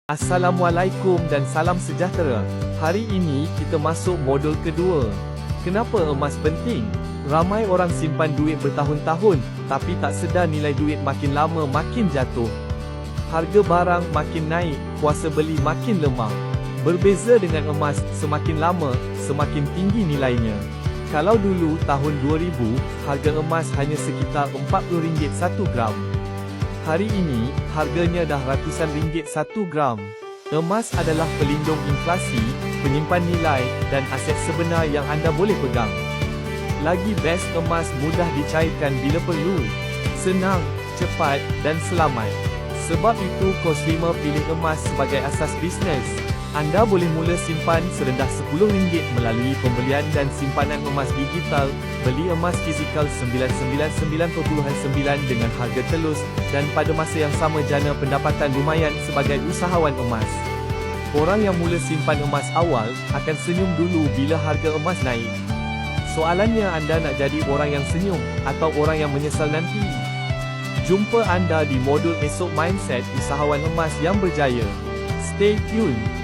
Assalamualaikum dan salam sejahtera. Hari ini kita masuk modul kedua. Kenapa emas penting? Ramai orang simpan duit bertahun-tahun, tapi tak sedar nilai duit makin lama makin jatuh. Harga barang makin naik, kuasa beli makin lemah. Berbeza dengan emas, semakin lama, semakin tinggi nilainya. Kalau dulu tahun 2000, harga emas hanya sekitar RM40 1 gram. Hari ini, harganya dah ratusan ringgit 1 gram. Emas adalah pelindung inflasi, penyimpan nilai, dan aset sebenar yang anda boleh pegang. Lagi best, emas mudah dicairkan bila perlu. Senang, cepat, dan selamat. Sebab itu, Kos5 pilih emas sebagai asas bisnes. Anda boleh mula simpan serendah RM10 melalui pembelian dan simpanan emas digital. Beli emas fizikal RM999.9 dengan harga telus, dan pada masa yang sama jana pendapatan lumayan sebagai usahawan emas. Orang yang mula simpan emas awal, akan senyum dulu bila harga emas naik. Soalannya, anda nak jadi orang yang senyum, atau orang yang menyesal nanti? Jumpa anda di modul esok Mindset Usahawan Emas yang Berjaya. Stay tuned.